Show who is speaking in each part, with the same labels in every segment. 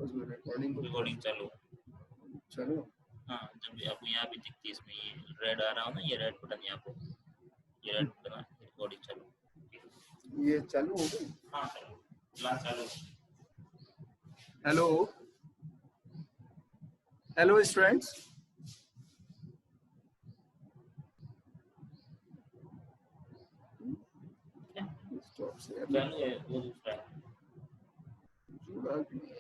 Speaker 1: Recording चालू।
Speaker 2: चलो
Speaker 1: हाँ, जब आपको यहाँ भी दिखती है, इसमें ये रेड आ रहा हो ना, ये रेड बटन यहाँ पे, ये रेड बटन, रिकॉर्डिंग चालू।
Speaker 2: ये चालू हो गई?
Speaker 1: हाँ चालू, क्लास चालू।
Speaker 2: हेलो हेलो स्टूडेंट्स,
Speaker 1: चालू है वो दूसरा है।
Speaker 2: जुड़ा भी नहीं है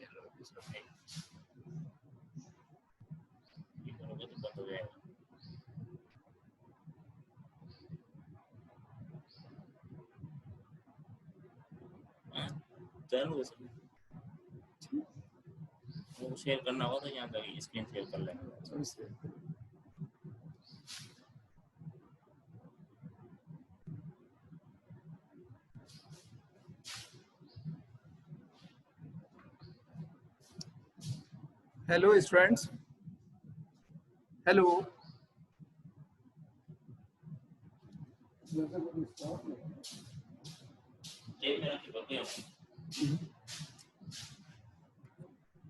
Speaker 1: ये करोगे तो बंद हो जाएगा। हाँ, चालू है सब। वो शेयर करना होगा तो यहाँ का स्क्रीन शेयर कर लेंगे।
Speaker 2: Hello students, hello.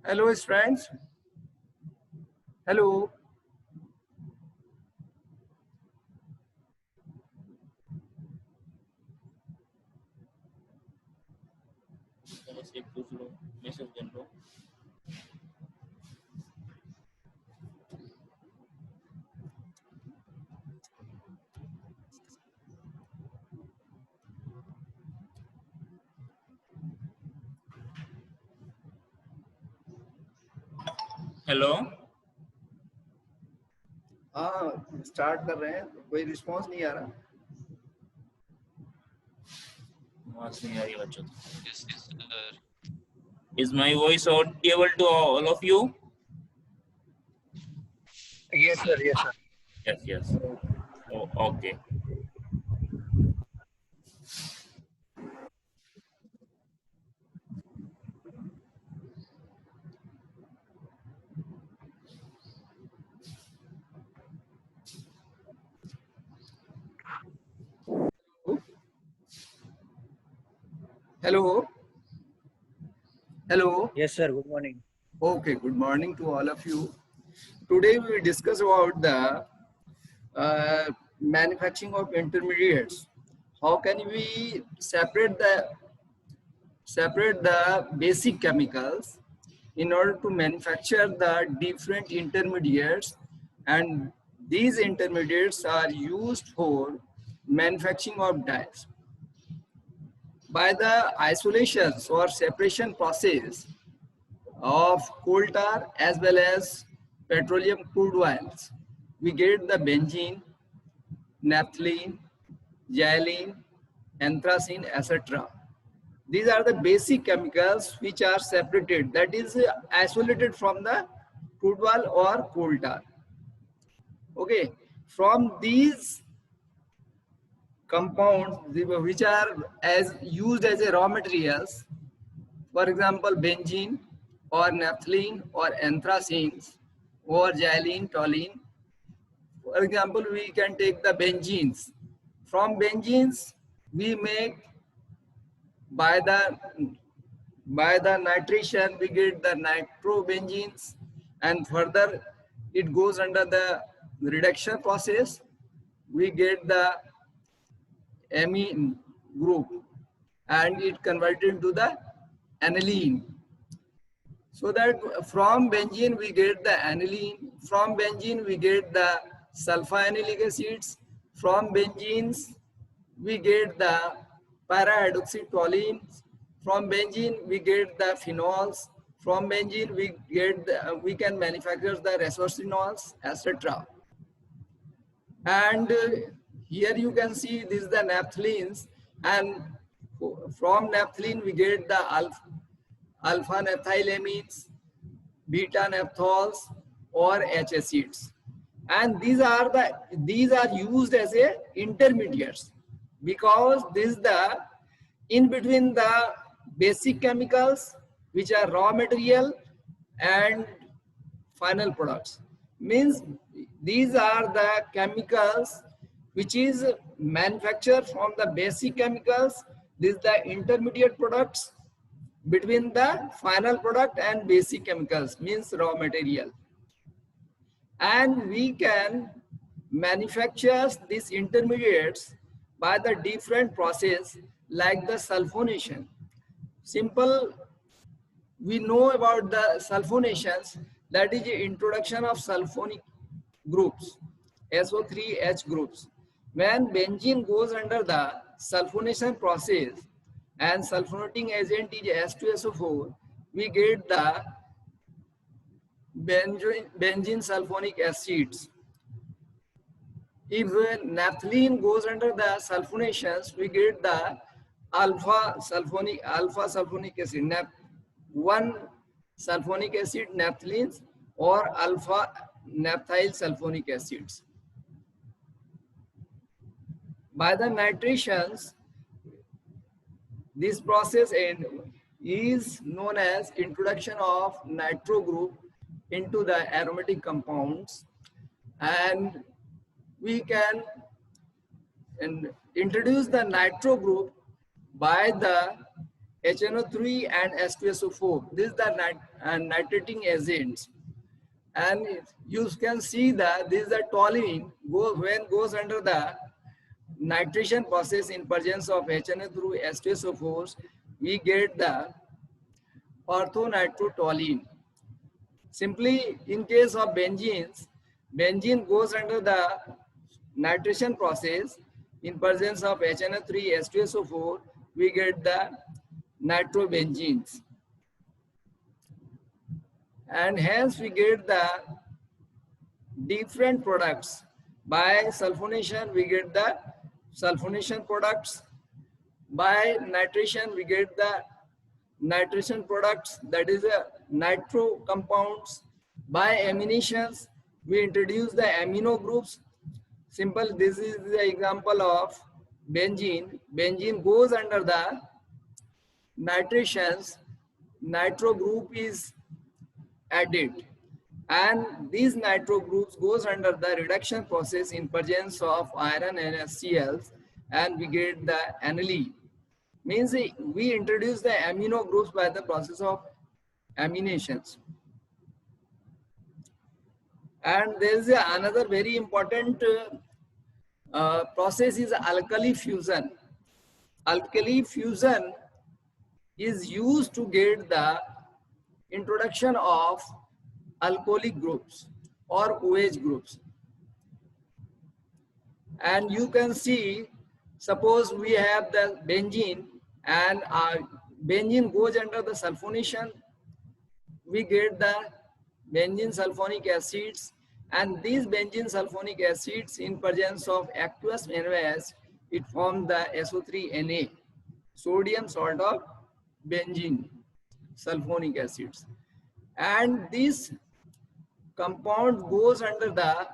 Speaker 2: Hello students, hello.
Speaker 1: से पूछ लो, मैसेज कर लो। हेलो,
Speaker 2: हाँ स्टार्ट कर रहे हैं, कोई रिस्पांस नहीं आ रहा।
Speaker 1: आवाज नहीं आ रही बच्चों। Is my voice audible to all of you?
Speaker 3: Yes sir, yes sir.
Speaker 1: Yes, yes. Oh, okay.
Speaker 2: Hello, hello.
Speaker 3: Yes sir, good morning.
Speaker 2: Okay, good morning to all of you. Today we will discuss about the manufacturing of intermediates. How can we separate the basic chemicals in order to manufacture the different intermediates, and these intermediates are used for manufacturing of dyes. By the isolations or separation process of coal tar as well as petroleum crude oils, we get the benzene, naphthalene, xylene, anthracene, etc. These are the basic chemicals which are separated, that is isolated from the crude oil or coal tar. Okay, from these compounds which are used as a raw materials, for example benzene or naphthalene or anthracenes or xylene, toluene. For example, we can take the benzenes. From benzenes we make, by the nitration we get the nitrobenzenes, and further it goes under the reduction process, we get the amine group and it converted into the aniline. So that from benzene we get the aniline, from benzene we get the sulfonylic acids, from benzenes we get the para-hydroxy toluene, from benzene we get the phenols, from benzene we get we can manufacture the resveratrol, etc. And here you can see this is the naphthalenes, and from naphthalene we get the alpha naphthylamines, beta naphthols or H acids, and these are used as a intermediates, because this is the in between the basic chemicals which are raw material and final products. Means these are the chemicals which is manufactured from the basic chemicals. This is the intermediate products between the final product and basic chemicals, means raw material. And we can manufacture these intermediates by the different process like the sulfonation. Simple, we know about the sulfonations, that is the introduction of sulfonic groups, SO3H groups. When benzene goes under the sulfonation process and sulfonating agent is H2SO4, we get the benzene sulfonic acids. If naphthalene goes under the sulfonations, we get the alpha sulfonic acid, 1 sulfonic acid naphthalenes or alpha naphthyl sulfonic acids. By the nitrations, this process is known as introduction of nitro group into the aromatic compounds, and we can introduce the nitro group by the HNO3 and H2SO4. This is the nitrating agents, and you can see that this is the toluene when goes under the nitration process in presence of HNO3 H2SO4, we get the orthonitrotoluene. Simply, in case of benzenes, benzene goes under the nitration process in presence of HNO3 H2SO4, we get the nitrobenzenes, and hence we get the different products. By sulfonation we get the sulfonation products, by nitration we get the nitration products, that is a nitro compounds. By aminations we introduce the amino groups. Simple, this is the example of benzene. Benzene goes under the nitrations, nitro group is added, and these nitro groups goes under the reduction process in presence of iron and HCl, and we get the aniline. Means we introduce the amino groups by the process of aminations. And there is another very important process is alkali fusion. Alkali fusion is used to get the introduction of alcoholic groups or OH groups. And you can see, suppose we have the benzene, and benzene goes under the sulfonation, we get the benzene sulfonic acids, and these benzene sulfonic acids in presence of aqueous NaOH, it forms the SO3Na, sodium salt of benzene sulfonic acids. And this compound goes under the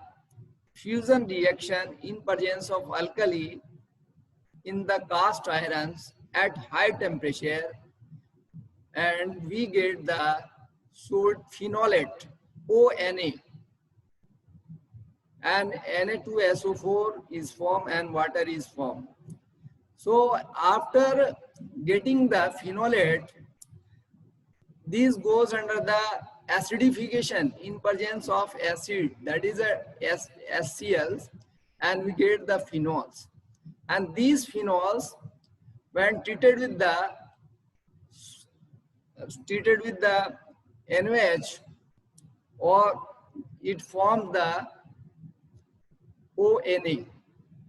Speaker 2: fusion reaction in presence of alkali in the cast irons at high temperature, and we get the phenolate ONA, and Na2SO4 is formed and water is formed. So after getting the phenolate, this goes under the acidification in presence of acid, that is a HCl, and we get the phenols. And these phenols, when treated with the NaOH, or it forms the ONA.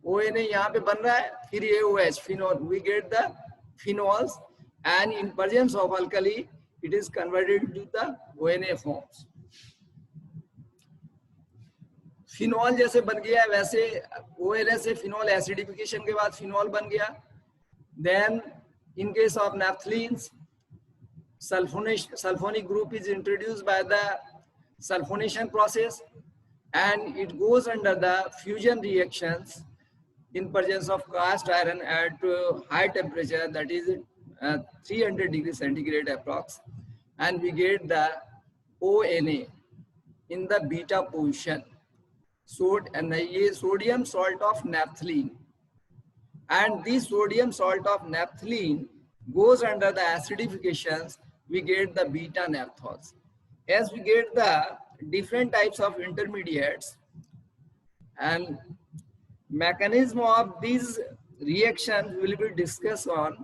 Speaker 2: ONA यहाँ पे बन रहा है, फिर ये OH phenol, we get the phenols, and in presence of alkali it is converted into the ONA forms. Phenol जैसे बन गया वैसे ONA से फिनॉल एसिडिफिकेशन के बाद फिनॉल बन गया. Then in case of naphthalenes, sulfonic group is introduced by the sulfonation process, and it goes under the fusion reactions in presence of cast iron at high temperature, that is 300 degrees centigrade approx, and we get the ONA in the beta position. And ये sodium salt of naphthalene, and this sodium salt of naphthalene goes under the acidifications, we get the beta naphthols. As we get the different types of intermediates and mechanism of these reactions will be discussed on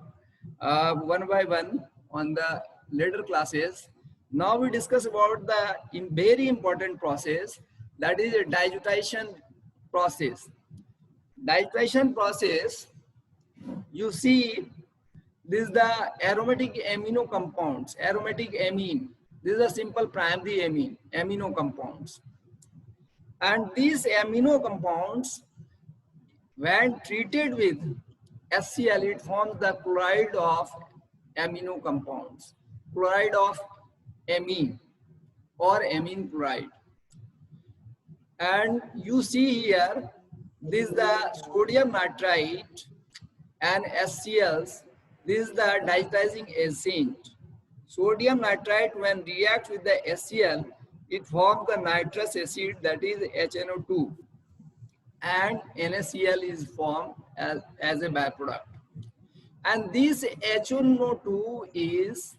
Speaker 2: one by one on the later classes. Now we discuss about the very important process, that is a diazotization process. Diazotization process, you see, this is the aromatic amino compounds, aromatic amine. This is a simple primary amine, amino compounds. And these amino compounds, when treated with HCl, it forms the chloride of amino compounds, chloride of amine or amine chloride. And you see here, this is the sodium nitrite and HCl. This is the diazotizing agent. Sodium nitrite, when reacts with the HCl, it forms the nitrous acid, that is HNO2, and NaCl is formed as a byproduct. And this HNO2 is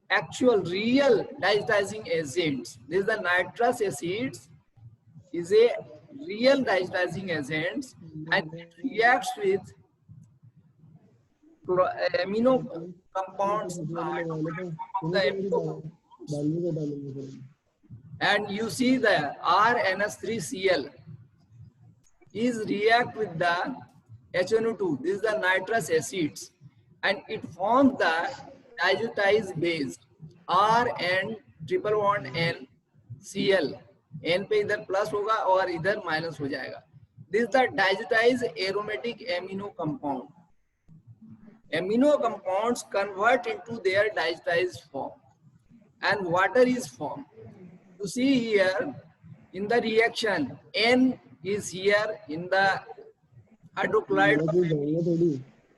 Speaker 2: actual real diazotizing agent. This is the nitrous acid is a real diazotizing agent, and it reacts with amino compounds, and you see the RNS3Cl is react with the HNO2. This is the nitrous acids, and it forms the diazotized base R and triple bond N Cl. N पे इधर plus होगा और इधर minus हो जाएगा. This is the diazotized aromatic amino compound. Amino compounds convert into their diazotized form, and water is formed. You see here in the reaction, N is here in the hydrochloride,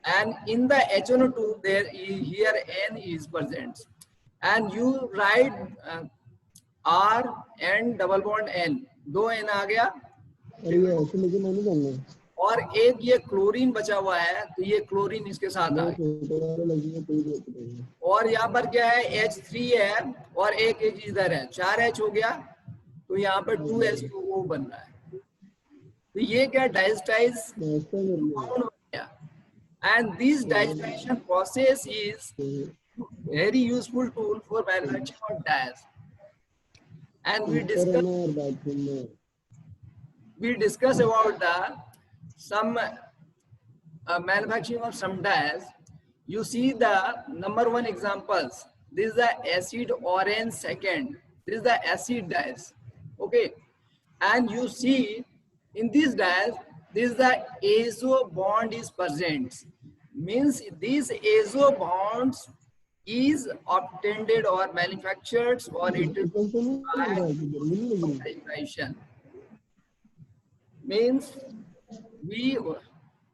Speaker 2: and in the HNO2 there is here N is present, and you write R and double bond N, दो N आ गया, और एक ये chlorine बचा हुआ है, तो ये क्लोरीन इसके साथ आ गया, और यहाँ पर क्या है, H3 है और एक H इधर है, 4H हो गया, तो यहाँ पर 2H2O बन रहा है. तो ये क्या diazotized compound हो गया. And this diazotization process is very useful tool for manufacturing of dyes. And we discuss about the some manufacturing of some dyes. You see the number one examples. This is the acid orange second. This is the acid dyes. Okay, and you see in these dyes, this is the azo bond is present. Means these azo bonds is obtained or manufactured or introduced by diazotization. Means we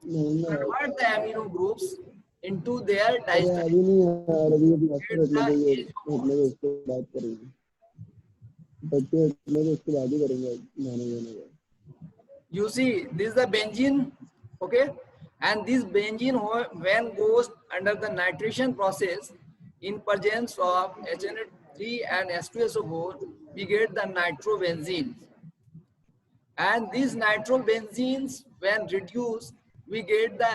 Speaker 2: convert the amino groups into their diazotization. You see, this is the benzene, okay, and this benzene when goes under the nitration process in presence of HNO3 and H2SO4, we get the nitrobenzene. And these nitrobenzenes, when reduced, we get the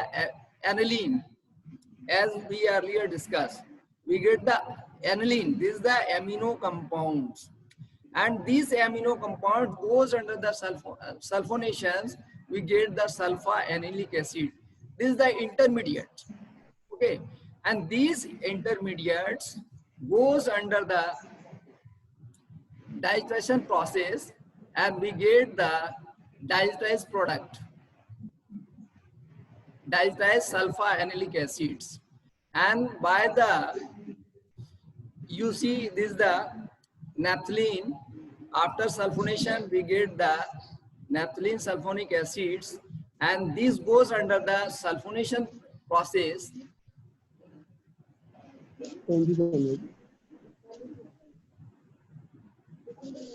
Speaker 2: aniline, as we earlier discussed. We get the aniline. This is the amino compounds. And these amino compound goes under the sulfonations, we get the sulfa-anilic acid. This is the intermediate. Okay. And these intermediates goes under the diazotization process, and we get the diazotized product, diazotized sulfa-anilic acids. And by the, you see this is the naphthalene. After sulfonation, we get the naphthalene sulfonic acids, and this goes under the sulfonation process.
Speaker 4: Thank you so much.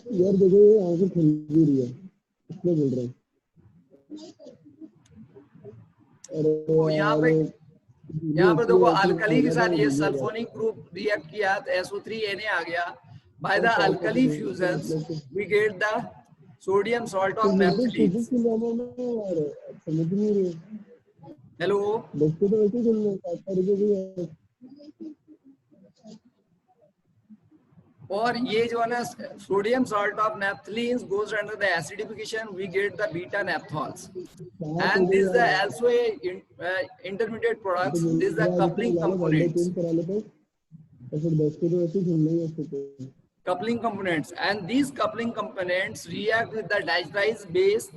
Speaker 4: यार देखो ये आंखें खुल भी रही है, इसलिए बोल रहा हूँ.
Speaker 2: तो यहाँ पे यहाँ पर देखो अल्कली के साथ ये सल्फोनिक ग्रुप रिएक्ट किया तो SO3Na आ गया. By the alkali fusions, we get the sodium salt of naphthalenes.
Speaker 4: समझ नहीं रहे
Speaker 2: Hello.
Speaker 4: बच्चे तो वैसे चल रहे हैं 7 रुपए भी
Speaker 2: और ये जो है ना sodium salt of naphthalenes goes under the acidification, we get the beta naphthols, and this is also a intermediate products. This is the coupling components.
Speaker 4: करा लेते तो फिर 10 के तो ऐसे झूल नहीं सकते
Speaker 2: Coupling components, and these coupling components react with the diasterease base,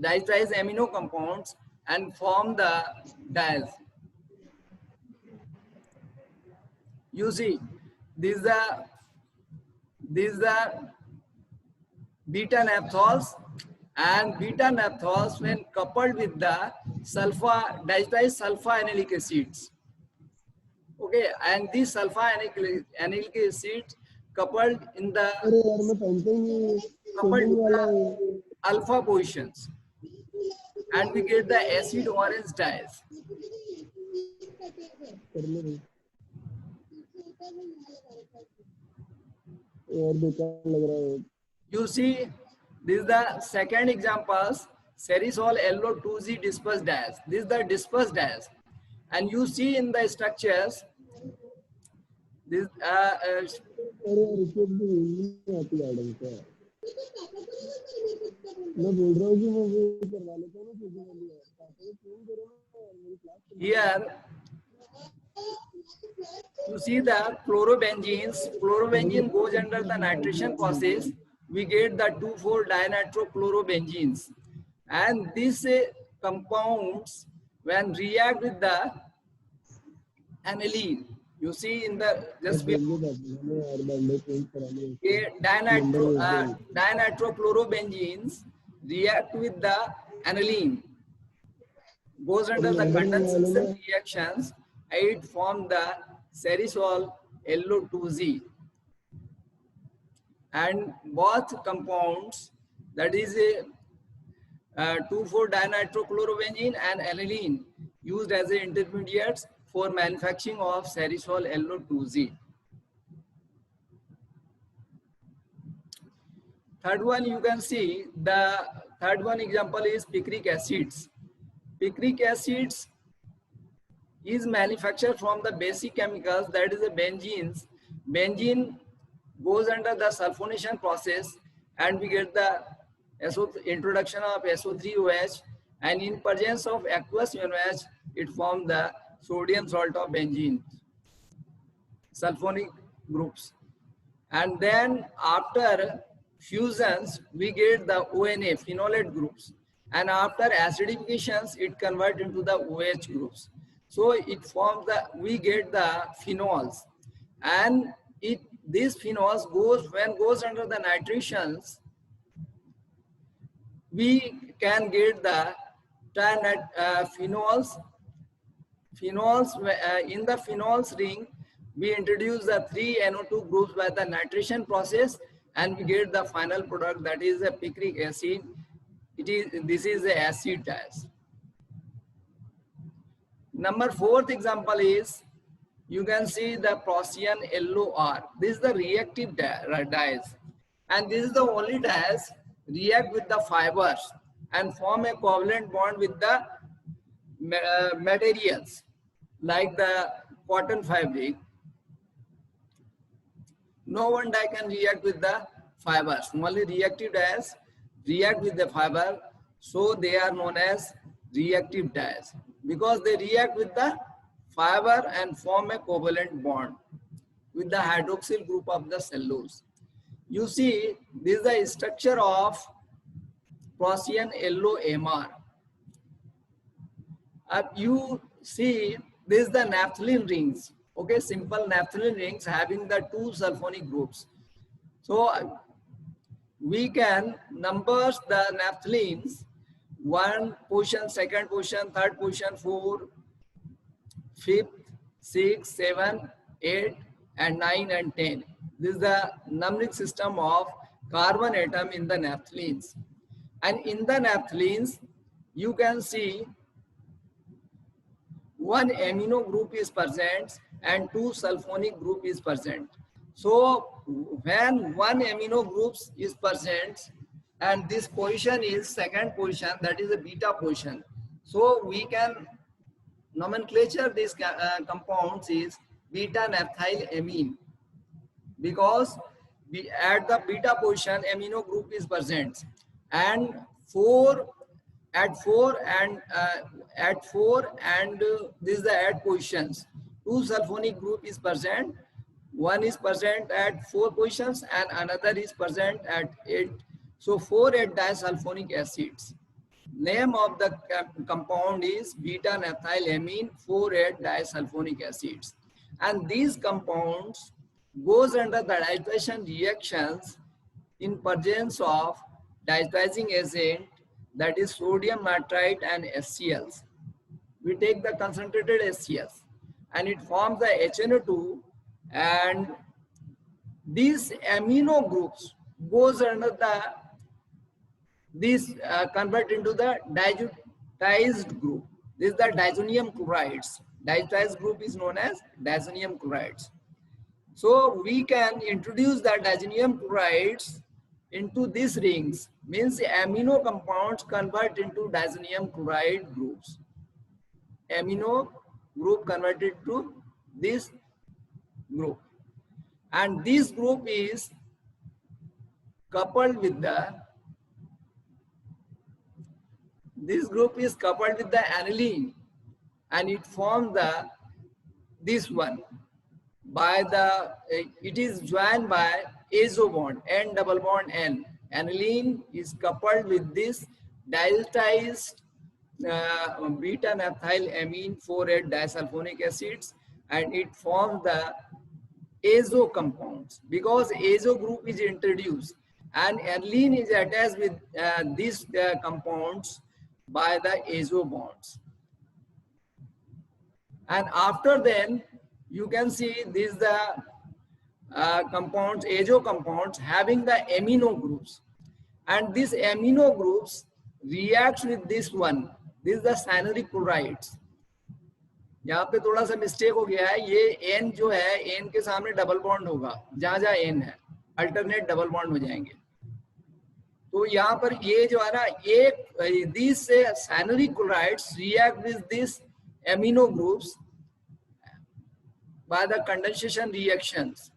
Speaker 2: diasterease amino compounds, and form the dies. You see, these are beta naphthols, and beta naphthols when coupled with the sulfa diasterease sulfa anilic acids. Okay, and these sulfa anilic acids coupled in the
Speaker 4: अरे यार मैं पहनता ही नहीं
Speaker 2: coupled with
Speaker 4: वाला
Speaker 2: the alpha positions, and we get the acid orange dyes.
Speaker 4: करने दो और बेकार लग रहा है
Speaker 2: You see, this is the second example, Serisol LO2Z dispersed dyes. This is the dispersed dyes, and you see in the structures this
Speaker 4: अरे यार इसको भी नहीं आती आइटम का मैं बोल रहा हूँ कि मैं वो करवा लेता हूँ ना फिजिकली फोन करो ना मेरी class
Speaker 2: here you see the chlorobenzenes. Chlorobenzene goes under the nitration process. We get the 2,4-dinitrochlorobenzenes, and these compounds when react with the aniline, you see in the just dinitrochlorobenzenes react with the aniline, goes under the condensation reactions, it forms the Serisol LO2Z, and both compounds, that is a 2,4-dinitrochlorobenzene and aniline, used as a intermediates for manufacturing of Serisol LO2Z. Third one, you can see the third one example is picric acids. Picric acids is manufactured from the basic chemicals, that is the benzenes. Benzene goes under the sulfonation process, and we get the introduction of SO3OH, and in presence of aqueous NOH, it forms the sodium salt of benzene, sulfonic groups. And then after fusions, we get the ONA, phenolate groups. And after acidifications, it converts into the OH groups. So it forms we get the phenols. And these phenols goes under the nitrations, we can get the phenols. In the phenols ring, we introduce the 3 NO2 groups by the nitration process, and we get the final product, that is a picric acid. This is the acid dyes. Number 4th example is, you can see the Prussian LOR. This is the reactive dyes, and this is the only dyes react with the fibers and form a covalent bond with the materials like the cotton fabric. No one dye can react with the fibers. Only reactive dyes react with the fiber, so they are known as reactive dyes because they react with the fiber and form a covalent bond with the hydroxyl group of the cellulose. You see, this is the structure of Prussian LOMR. You see, this is the naphthalene rings. Okay, simple naphthalene rings having the 2 sulfonic groups. So we can number the naphthalenes: 1 position, 2nd position, 3rd position, 4, 5th, 6, 7, 8, and 9 and 10. This is the numbering system of carbon atom in the naphthalenes. And in the naphthalenes, you can see one amino group is present and two sulfonic group is present. So when one amino group is present and this position is second position, that is a beta position. So we can nomenclature these compounds is beta naphthylamine, because we at the beta position amino group is present, and at 4 and this is the at positions, two sulfonic group is present, one is present at 4 positions and another is present at 8. So 4,8 disulfonic acids. Name of the compound is beta naphthylamine 4,8 disulfonic acids, and these compounds goes under the diazotization reactions in presence of diazotizing agent, that is sodium nitrite and HCl. We take the concentrated HCl and it forms the HNO2, and these amino groups goes under the convert into the diazotized group. This is the diazonium chlorides. Diazotized group is known as diazonium chlorides. So we can introduce the diazonium chlorides into these rings, means amino compounds convert into diazonium chloride groups. Amino group converted to this group, and this group is coupled with the aniline, and it forms this one by the it is joined by azo bond, N double bond N. Aniline is coupled with this diazotized beta naphthylamine 4,8 disulfonic acids, and it forms the azo compounds, because azo group is introduced and aniline is attached with these compounds by the azo bonds. And after then you can see these compounds, azo compounds having the amino groups, and these amino groups reacts with this one. This is the cyanuric chlorides. यहाँ पे थोड़ा सा mistake हो गया है, ये N जो है N के सामने डबल बॉन्ड होगा, जहां जहां N है अल्टरनेट डबल बॉन्ड हो जाएंगे. तो यहाँ पर ये जो है ना, एक these cyanuric chlorides react with these amino groups by the condensation reactions.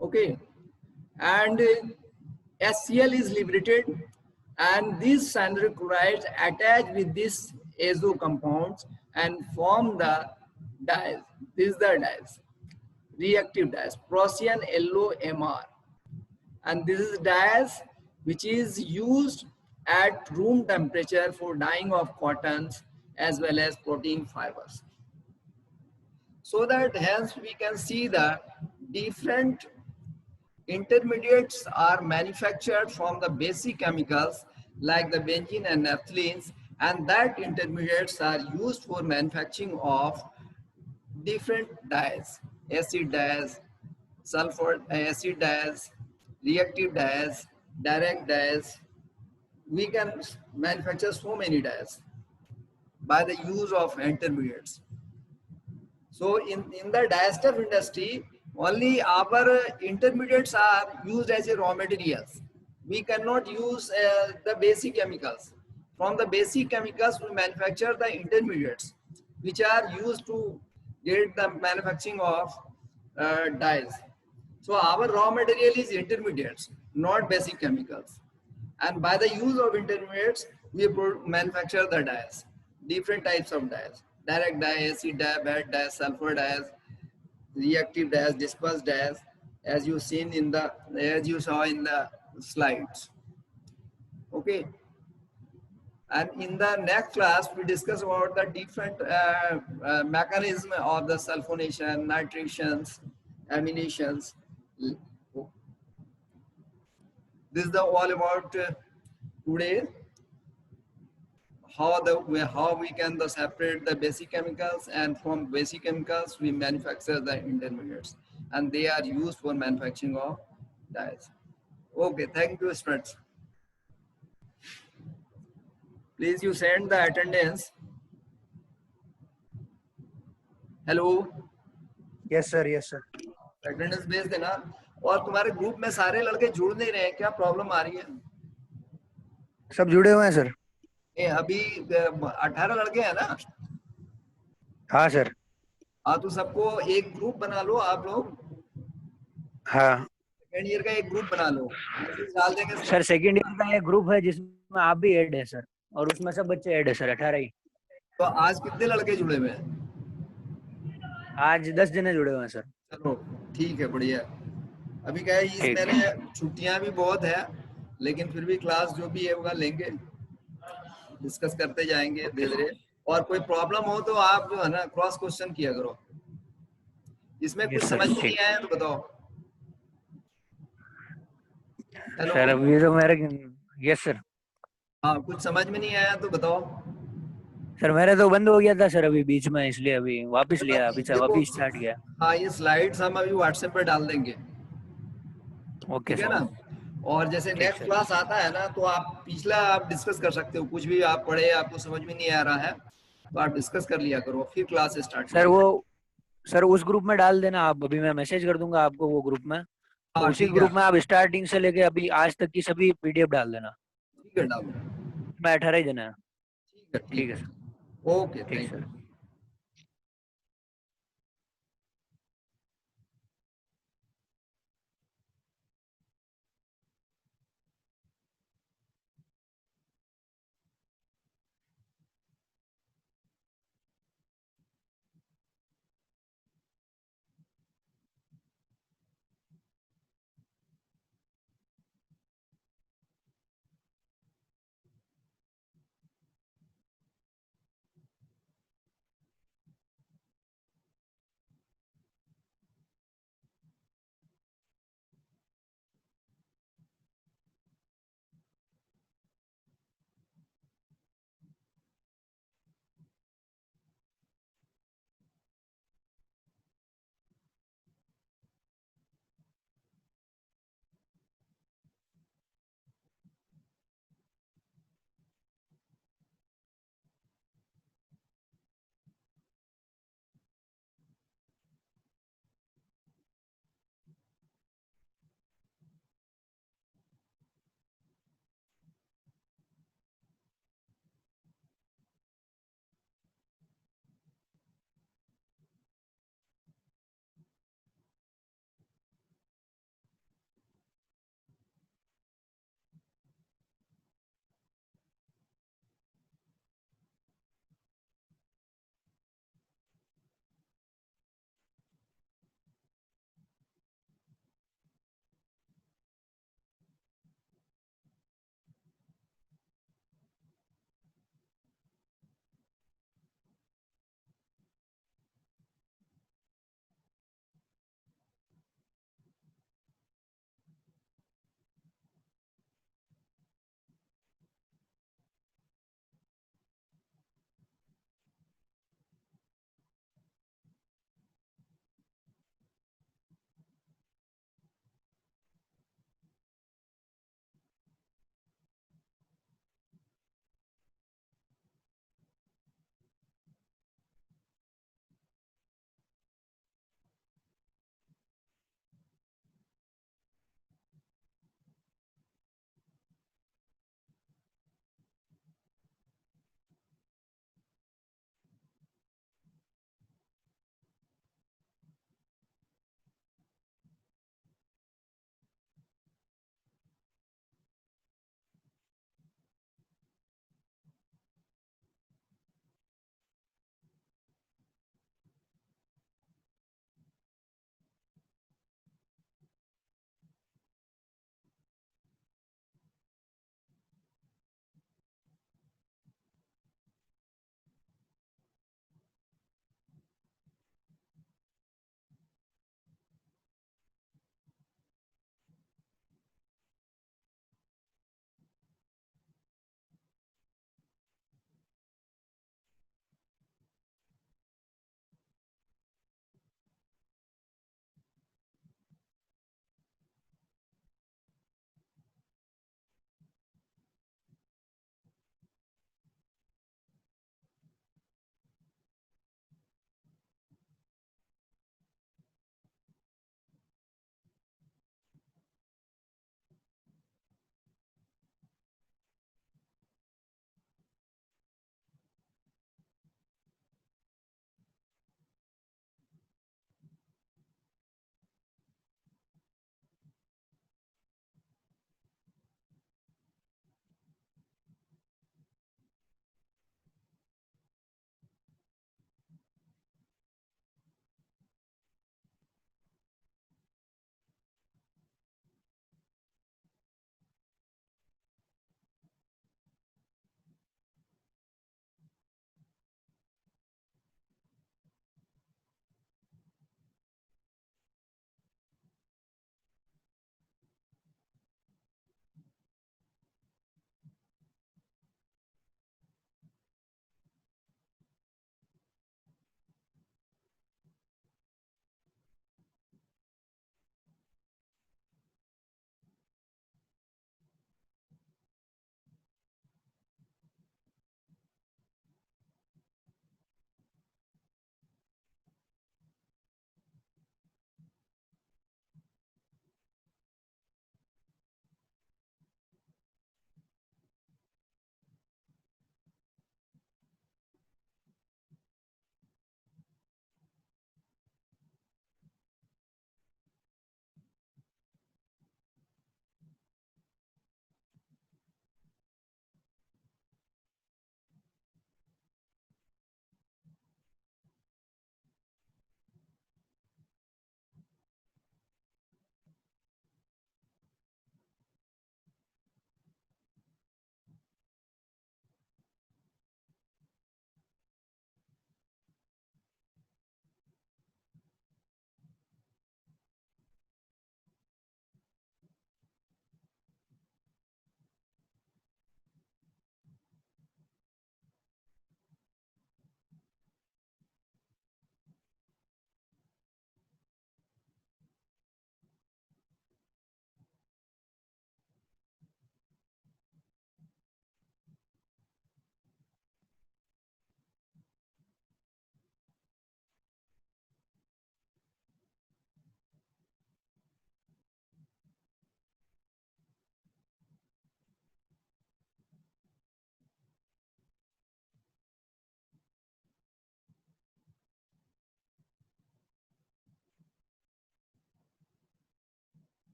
Speaker 2: Okay, and HCl is liberated, and these cyanuric chlorides attach with these azo compounds and form the dies. This is the dies, reactive dies, Prussian yellow MR, and this is dies which is used at room temperature for dyeing of cottons as well as protein fibers. So that hence we can see that different intermediates are manufactured from the basic chemicals like the benzene and naphthalenes, and that intermediates are used for manufacturing of different dyes, acid dyes, sulfur acid dyes, reactive dyes, direct dyes. We can manufacture so many dyes by the use of intermediates. So in the dyestuff industry, only our intermediates are used as a raw materials. We cannot use the basic chemicals. From the basic chemicals, we manufacture the intermediates, which are used to get the manufacturing of dyes. So our raw material is intermediates, not basic chemicals. And by the use of intermediates, we manufacture the dyes, different types of dyes: direct dye, acid dye, bad dye, sulfur dyes, reactive dyes, dispersed dyes, as you saw in the slides. Okay. And in the next class, we discuss about the different mechanism of the sulfonation, nitrations, aminations. This is all about today. How we can separate the basic chemicals, and from basic chemicals we manufacture the intermediates, and they are used for manufacturing of dyes. Okay, thank you, students. Please you send the attendance. Hello,
Speaker 3: yes sir, yes sir.
Speaker 2: Attendance भेज देना। और तुम्हारे group में सारे लड़के जुड़ नहीं रहे हैं, क्या प्रॉब्लम आ रही है?
Speaker 3: सब जुड़े हुए हैं सर।
Speaker 2: अभी 18 लड़के हैं ना?
Speaker 3: हाँ सर।
Speaker 2: हाँ, तो सबको एक ग्रुप बना लो आप लोग।
Speaker 3: हाँ
Speaker 2: सेकेंड ईयर का एक ग्रुप बना लो, मैसेज डाल देंगे सब।
Speaker 3: सर, सेकेंड ईयर का एक ग्रुप है जिसमें आप भी ऐड है सर, और उसमें सब बच्चे ऐड है सर, 18 ही।
Speaker 2: तो आज कितने लड़के जुड़े हुए हैं?
Speaker 3: आज 10 जने जुड़े हुए हैं सर।
Speaker 2: चलो ठीक है, बढ़िया। अभी क्या है, इस
Speaker 3: ठीक
Speaker 2: महीने छुट्टियां भी बहुत है, लेकिन फिर भी क्लास जो भी है वो लेंगे, डिस्कस करते जाएंगे धीरे धीरे। और कोई प्रॉब्लम हो तो आप जो है ना क्रॉस क्वेश्चन किया करो। इसमें कुछ
Speaker 3: यस सर,
Speaker 2: समझ में नहीं
Speaker 3: ठीक।
Speaker 2: आया तो बताओ। हेलो,
Speaker 3: सर अभी तो मेरे, यस सर।
Speaker 2: हाँ, कुछ समझ में नहीं आया तो बताओ।
Speaker 3: सर मेरा तो बंद हो गया था सर अभी बीच में, इसलिए अभी वापस लिया, अभी
Speaker 2: देखो,
Speaker 3: वापस स्टार्ट किया।
Speaker 2: हाँ, ये स्लाइड्स हम अभी व्हाट्सएप पे डाल देंगे,
Speaker 3: ओके
Speaker 2: ठीक है
Speaker 3: सर।
Speaker 2: ना? और जैसे
Speaker 3: ठीक
Speaker 2: नेक्स्ट
Speaker 3: सर।
Speaker 2: क्लास आता है ना, तो आप पिछला आप डिस्कस कर सकते हो। कुछ भी आप पढ़े, आपको समझ में नहीं आ रहा है तो आप डिस्कस कर लिया करो, फिर क्लास स्टार्ट
Speaker 3: सर
Speaker 2: करेंगे।
Speaker 3: वो, सर उस ग्रुप में डाल देना आप, अभी मैं मैसेज कर दूंगा आपको वो ग्रुप में। तो
Speaker 2: हाँ
Speaker 3: उसी
Speaker 2: ठीक है,
Speaker 3: ग्रुप में आप स्टार्टिंग से लेके अभी आज तक की सभी पीडीएफ डाल देना।
Speaker 2: ठीक है, डालो।
Speaker 3: मैं 18 ही देना है।
Speaker 2: ठीक है,
Speaker 3: ठीक
Speaker 2: ठीक
Speaker 3: है
Speaker 2: है।
Speaker 3: सर।
Speaker 2: ओके,
Speaker 3: ठीक
Speaker 2: थैंक
Speaker 3: सर।
Speaker 2: यू।